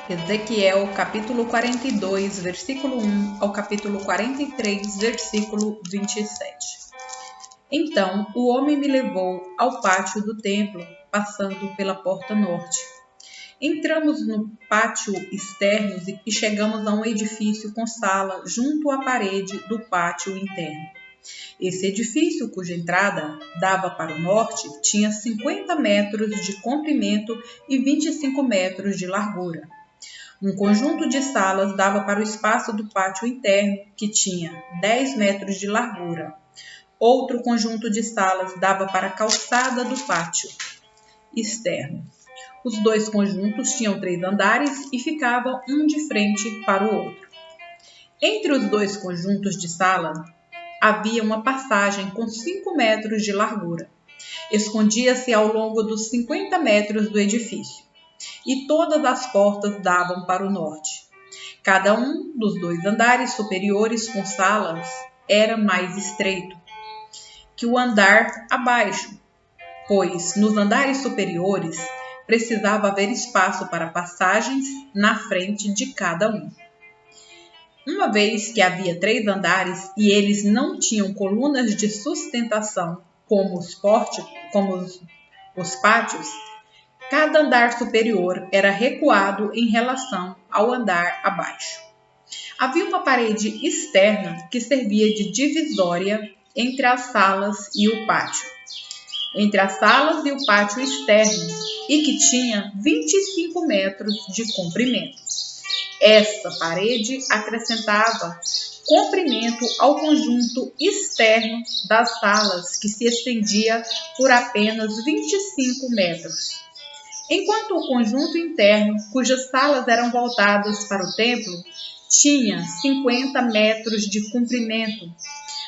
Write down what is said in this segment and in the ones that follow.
Ezequiel, capítulo 42, versículo 1 ao capítulo 43, versículo 27. Então o homem me levou ao pátio do templo, passando pela porta norte. Entramos no pátio externo e chegamos a um edifício com sala junto à parede do pátio interno. Esse edifício, cuja entrada dava para o norte, tinha 50 metros de comprimento e 25 metros de largura. Um conjunto de salas dava para o espaço do pátio interno, que tinha 10 metros de largura. Outro conjunto de salas dava para a calçada do pátio externo. Os dois conjuntos tinham 3 andares e ficavam um de frente para o outro. Entre os dois conjuntos de sala havia uma passagem com 5 metros de largura. Escondia-se ao longo dos 50 metros do edifício, e todas as portas davam para o norte. Cada um dos 2 andares superiores com salas era mais estreito que o andar abaixo, pois nos andares superiores precisava haver espaço para passagens na frente de cada um. Uma vez que havia 3 andares e eles não tinham colunas de sustentação como os pátios, cada andar superior era recuado em relação ao andar abaixo. Havia uma parede externa que servia de divisória entre as salas e o pátio. Entre as salas e o pátio externo, e que tinha 25 metros de comprimento. Essa parede acrescentava comprimento ao conjunto externo das salas, que se estendia por apenas 25 metros. Enquanto o conjunto interno, cujas salas eram voltadas para o templo, tinha 50 metros de comprimento.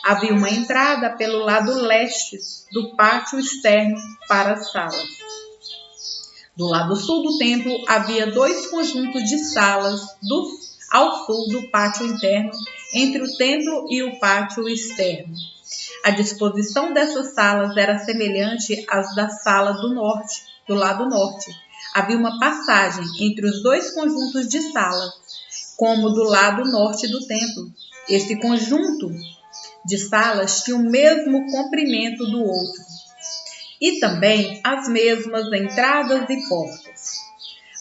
Havia uma entrada pelo lado leste do pátio externo para as salas. Do lado sul do templo havia 2 conjuntos de salas ao sul do pátio interno, entre o templo e o pátio externo. A disposição dessas salas era semelhante às da sala do lado norte. Havia uma passagem entre os 2 conjuntos de salas, como do lado norte do templo. Esse conjunto de salas tinha o mesmo comprimento do outro, e também as mesmas entradas e portas.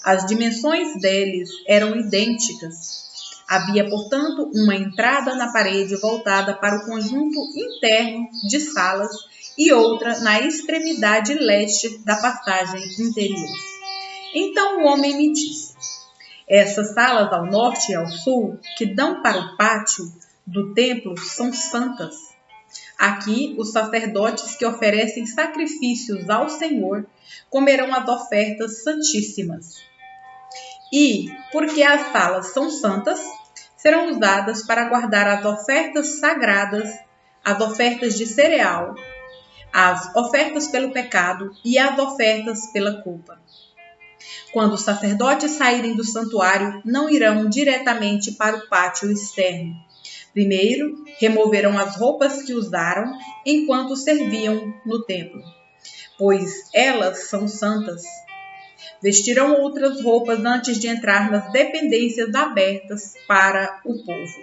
As dimensões deles eram idênticas. Havia, portanto, uma entrada na parede voltada para o conjunto interno de salas e outra na extremidade leste da passagem interior. Então o homem me disse: essas salas ao norte e ao sul, que dão para o pátio do templo, são santas. Aqui, os sacerdotes que oferecem sacrifícios ao Senhor comerão as ofertas santíssimas. E, porque as salas são santas, serão usadas para guardar as ofertas sagradas, as ofertas de cereal, as ofertas pelo pecado e as ofertas pela culpa. Quando os sacerdotes saírem do santuário, não irão diretamente para o pátio externo. Primeiro, removerão as roupas que usaram enquanto serviam no templo, pois elas são santas. Vestirão outras roupas antes de entrar nas dependências abertas para o povo.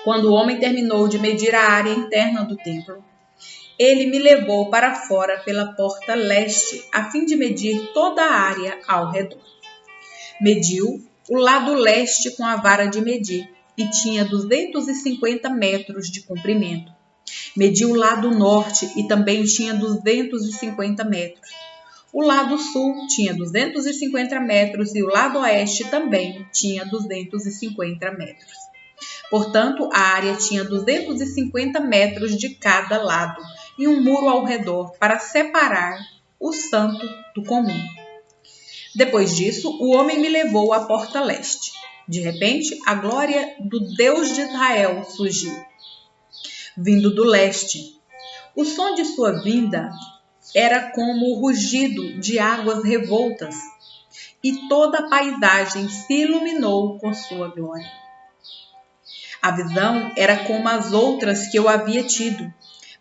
Quando o homem terminou de medir a área interna do templo, ele me levou para fora pela porta leste, a fim de medir toda a área ao redor. Mediu o lado leste com a vara de medir, e tinha 250 metros de comprimento. Mediu o lado norte e também tinha 250 metros. O lado sul tinha 250 metros e o lado oeste também tinha 250 metros. Portanto, a área tinha 250 metros de cada lado e um muro ao redor para separar o santo do comum. Depois disso, o homem me levou à porta leste. De repente, a glória do Deus de Israel surgiu, vindo do leste. O som de sua vinda era como o rugido de águas revoltas, e toda a paisagem se iluminou com sua glória. A visão era como as outras que eu havia tido,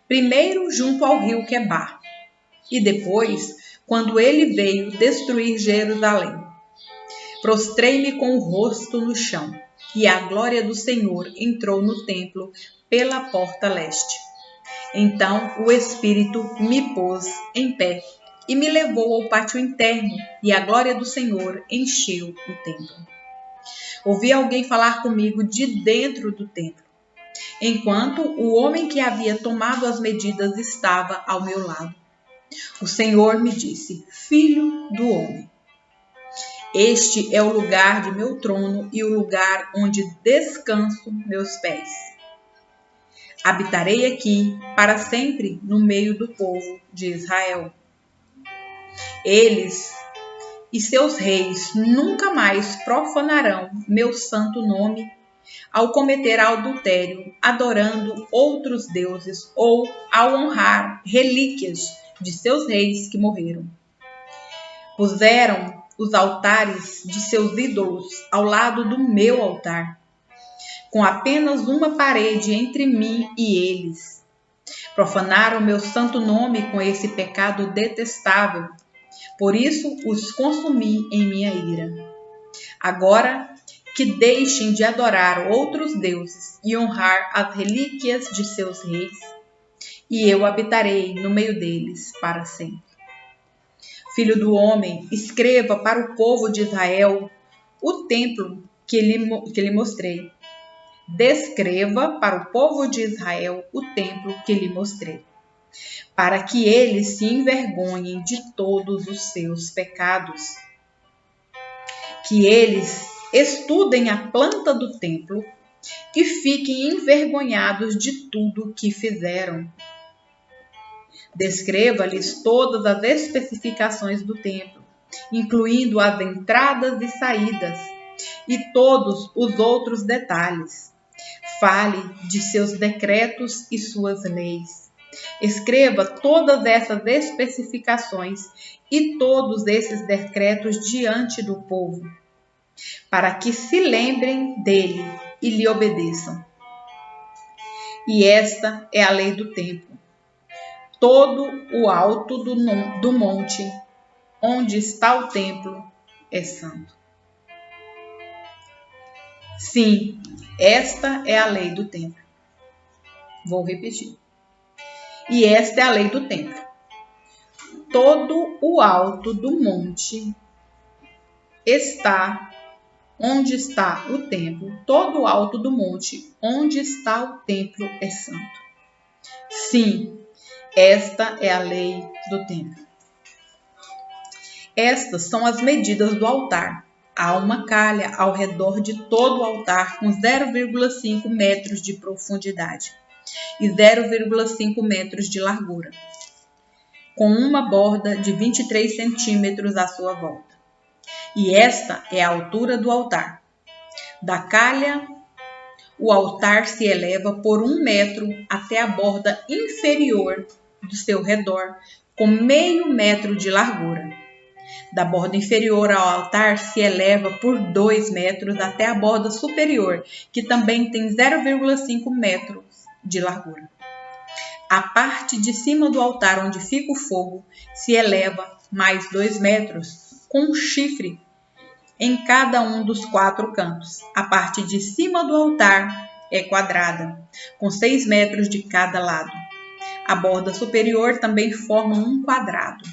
primeiro junto ao rio Quebar, e depois, quando ele veio destruir Jerusalém. Prostrei-me com o rosto no chão, e a glória do Senhor entrou no templo pela porta leste. Então o Espírito me pôs em pé e me levou ao pátio interno, e a glória do Senhor encheu o templo. Ouvi alguém falar comigo de dentro do templo, enquanto o homem que havia tomado as medidas estava ao meu lado. O Senhor me disse: Filho do homem, este é o lugar de meu trono e o lugar onde descanso meus pés. Habitarei aqui para sempre no meio do povo de Israel. Eles e seus reis nunca mais profanarão meu santo nome ao cometer adultério, adorando outros deuses ou ao honrar relíquias de seus reis que morreram. Puseram os altares de seus ídolos ao lado do meu altar, com apenas uma parede entre mim e eles. Profanaram meu santo nome com esse pecado detestável. Por isso os consumi em minha ira. Agora que deixem de adorar outros deuses e honrar as relíquias de seus reis, e eu habitarei no meio deles para sempre. Filho do homem, escreva para o povo de Israel o templo que lhe mostrei. Descreva para o povo de Israel o templo que lhe mostrei, para que eles se envergonhem de todos os seus pecados. Que eles estudem a planta do templo e fiquem envergonhados de tudo que fizeram. Descreva-lhes todas as especificações do templo, incluindo as entradas e saídas, e todos os outros detalhes. Fale de seus decretos e suas leis. Escreva todas essas especificações e todos esses decretos diante do povo, para que se lembrem dele e lhe obedeçam. E esta é a lei do templo. Todo o alto do monte onde está o templo é santo. Sim, esta é a lei do templo. Vou repetir. E esta é a lei do templo. Todo o alto do monte está onde está o templo. Todo o alto do monte onde está o templo é santo. Sim, esta é a lei do templo. Estas são as medidas do altar. Há uma calha ao redor de todo o altar com 0,5 metros de profundidade e 0,5 metros de largura, com uma borda de 23 centímetros à sua volta. E esta é a altura do altar. Da calha, o altar se eleva por 1 metro até a borda inferior do seu redor, com meio metro de largura. Da borda inferior ao altar se eleva por 2 metros até a borda superior, que também tem 0,5 metros de largura. A parte de cima do altar onde fica o fogo se eleva mais 2 metros, com um chifre em cada um dos 4 cantos. A parte de cima do altar é quadrada, com 6 metros de cada lado. A borda superior também forma um quadrado,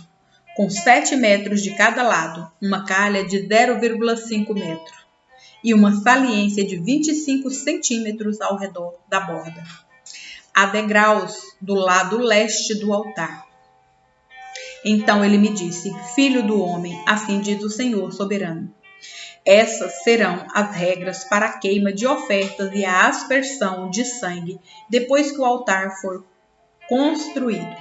com 7 metros de cada lado, uma calha de 0,5 metro e uma saliência de 25 centímetros ao redor da borda. Há degraus do lado leste do altar. Então ele me disse: Filho do homem, assim diz o Senhor soberano. Essas serão as regras para a queima de ofertas e a aspersão de sangue depois que o altar for construído.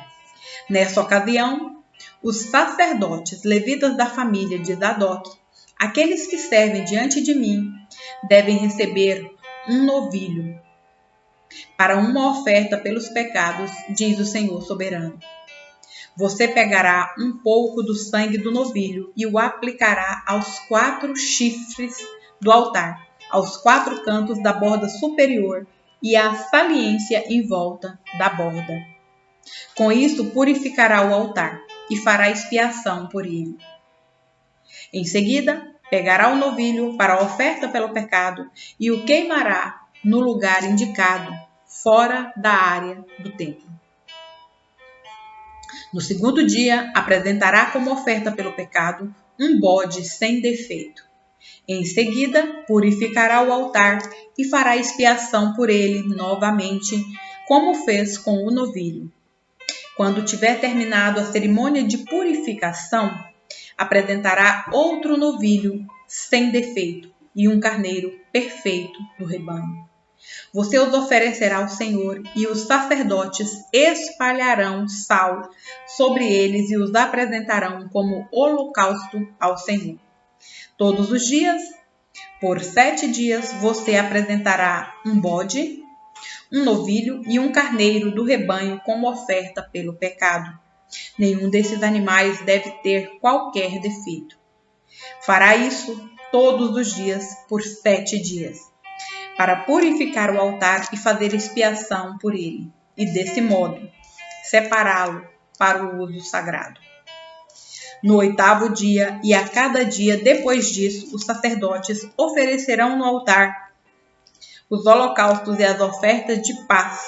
Nessa ocasião, os sacerdotes levitas da família de Zadok, aqueles que servem diante de mim, devem receber um novilho para uma oferta pelos pecados, diz o Senhor soberano. Você pegará um pouco do sangue do novilho e o aplicará aos 4 chifres do altar, aos 4 cantos da borda superior e à saliência em volta da borda. Com isso purificará o altar e fará expiação por ele. Em seguida, Pegará o novilho para a oferta pelo pecado e o queimará no lugar indicado, fora da área do templo. No segundo dia, apresentará como oferta pelo pecado um bode sem defeito. Em seguida, purificará o altar e fará expiação por ele novamente, como fez com o novilho. Quando tiver terminado a cerimônia de purificação, apresentará outro novilho sem defeito e um carneiro perfeito do rebanho. Você os oferecerá ao Senhor e os sacerdotes espalharão sal sobre eles e os apresentarão como holocausto ao Senhor. Todos os dias, por 7 dias, você apresentará um bode, um novilho e um carneiro do rebanho como oferta pelo pecado. Nenhum desses animais deve ter qualquer defeito. Fará isso todos os dias por 7 dias, para purificar o altar e fazer expiação por ele, e desse modo separá-lo para o uso sagrado. No 8º dia e a cada dia depois disso, os sacerdotes oferecerão no altar os holocaustos e as ofertas de paz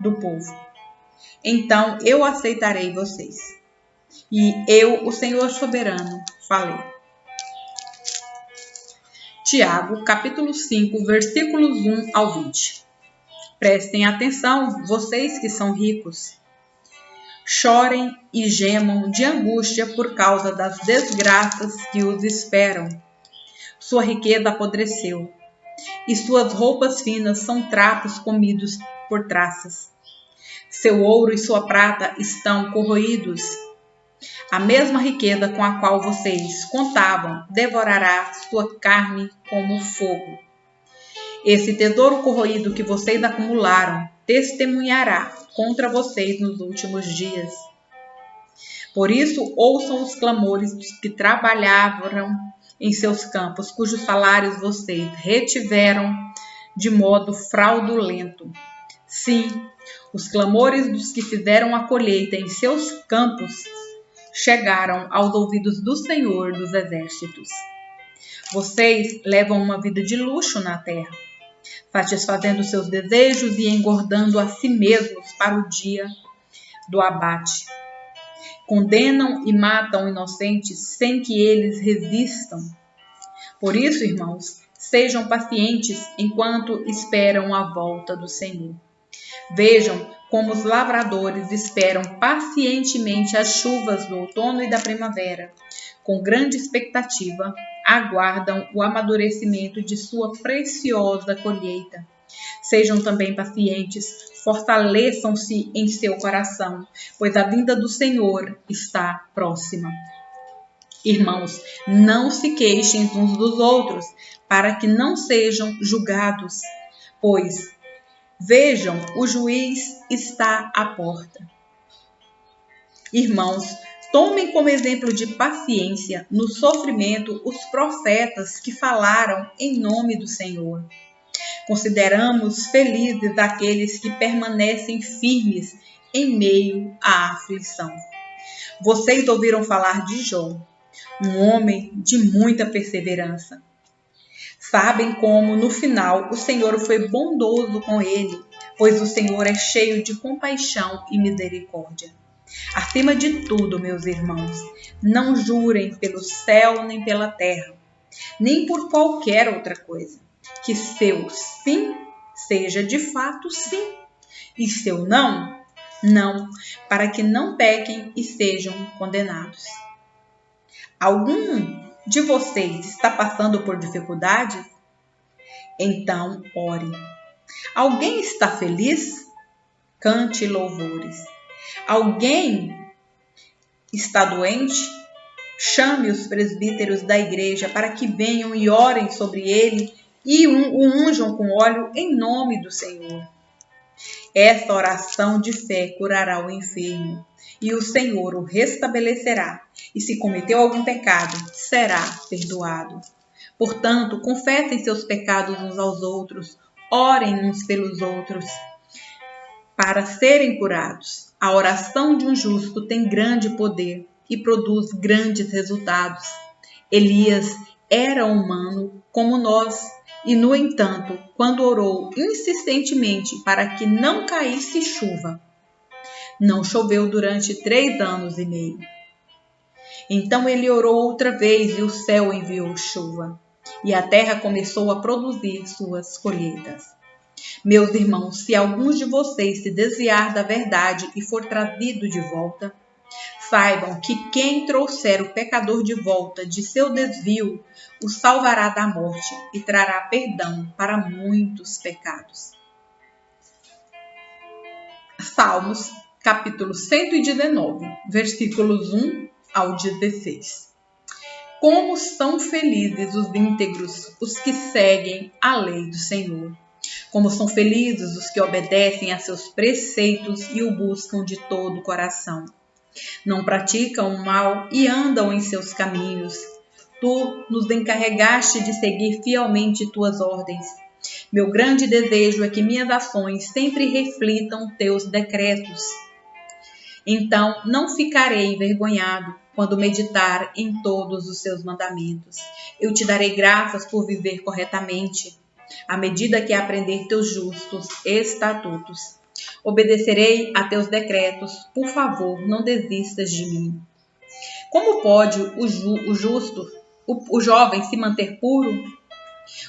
do povo. Então eu aceitarei vocês. E eu, o Senhor soberano, falei. Tiago, capítulo 5, versículos 1 ao 20. Prestem atenção, vocês que são ricos. Chorem e gemam de angústia por causa das desgraças que os esperam. Sua riqueza apodreceu, e suas roupas finas são trapos comidos por traças. Seu ouro e sua prata estão corroídos. A mesma riqueza com a qual vocês contavam devorará sua carne como fogo. Esse tesouro corroído que vocês acumularam testemunhará contra vocês nos últimos dias. Por isso, ouçam os clamores dos que trabalhavam em seus campos, cujos salários vocês retiveram de modo fraudulento. Sim, os clamores dos que fizeram a colheita em seus campos chegaram aos ouvidos do Senhor dos Exércitos. Vocês levam uma vida de luxo na terra, satisfazendo seus desejos e engordando a si mesmos para o dia do abate. Condenam e matam inocentes sem que eles resistam. Por isso, irmãos, sejam pacientes enquanto esperam a volta do Senhor. Vejam como os lavradores esperam pacientemente as chuvas do outono e da primavera. Com grande expectativa, aguardam o amadurecimento de sua preciosa colheita. Sejam também pacientes, fortaleçam-se em seu coração, pois a vinda do Senhor está próxima. Irmãos, não se queixem uns dos outros, para que não sejam julgados, pois, vejam, o juiz está à porta. Irmãos, tomem como exemplo de paciência no sofrimento os profetas que falaram em nome do Senhor. Consideramos felizes aqueles que permanecem firmes em meio à aflição. Vocês ouviram falar de Jó, um homem de muita perseverança. Sabem como, no final, o Senhor foi bondoso com ele, pois o Senhor é cheio de compaixão e misericórdia. Acima de tudo, meus irmãos, não jurem pelo céu nem pela terra, nem por qualquer outra coisa. Que seu sim seja de fato sim, e seu não, não, para que não pequem e sejam condenados. Algum de vocês está passando por dificuldades? Então ore. Alguém está feliz? Cante louvores. Alguém está doente? Chame os presbíteros da igreja para que venham e orem sobre ele e o unjam com óleo em nome do Senhor. Esta oração de fé curará o enfermo, e o Senhor o restabelecerá, e se cometeu algum pecado, será perdoado. Portanto, confessem seus pecados uns aos outros, orem uns pelos outros, para serem curados. A oração de um justo tem grande poder e produz grandes resultados. Elias era humano como nós e, no entanto, quando orou insistentemente para que não caísse chuva, não choveu durante 3 anos e meio. Então ele orou outra vez e o céu enviou chuva, e a terra começou a produzir suas colheitas. Meus irmãos, se algum de vocês se desviar da verdade e for trazido de volta, saibam que quem trouxer o pecador de volta de seu desvio, o salvará da morte e trará perdão para muitos pecados. Salmos, capítulo 119, versículos 1 ao 16. Como são felizes os íntegros, os que seguem a lei do Senhor. Como são felizes os que obedecem a seus preceitos e o buscam de todo o coração. Não praticam o mal e andam em seus caminhos. Tu nos encarregaste de seguir fielmente tuas ordens. Meu grande desejo é que minhas ações sempre reflitam teus decretos. Então não ficarei envergonhado quando meditar em todos os seus mandamentos. Eu te darei graças por viver corretamente, à medida que aprender teus justos estatutos. Obedecerei a teus decretos. Por favor, não desistas de mim. Como pode o jovem se manter puro?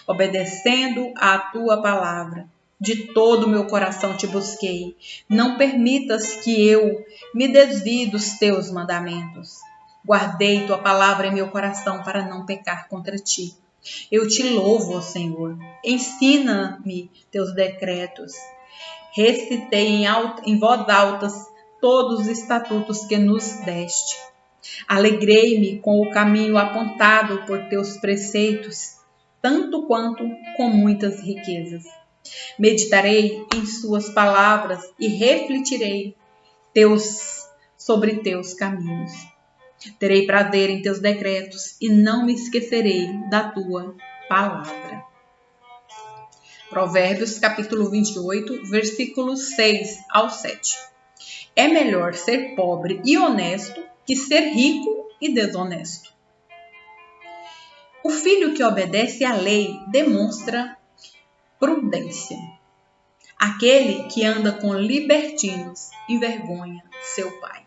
Obedecendo à tua palavra. De todo o meu coração te busquei. Não permitas que eu me desvie dos teus mandamentos. Guardei tua palavra em meu coração para não pecar contra ti. Eu te louvo, ó Senhor. Ensina-me teus decretos. Recitei em voz alta todos os estatutos que nos deste. Alegrei-me com o caminho apontado por teus preceitos, tanto quanto com muitas riquezas. Meditarei em suas palavras e refletirei sobre teus caminhos. Terei prazer em teus decretos e não me esquecerei da tua palavra. Provérbios, capítulo 28, versículos 6 ao 7. É melhor ser pobre e honesto que ser rico e desonesto. O filho que obedece à lei demonstra prudência. Aquele que anda com libertinos envergonha seu pai.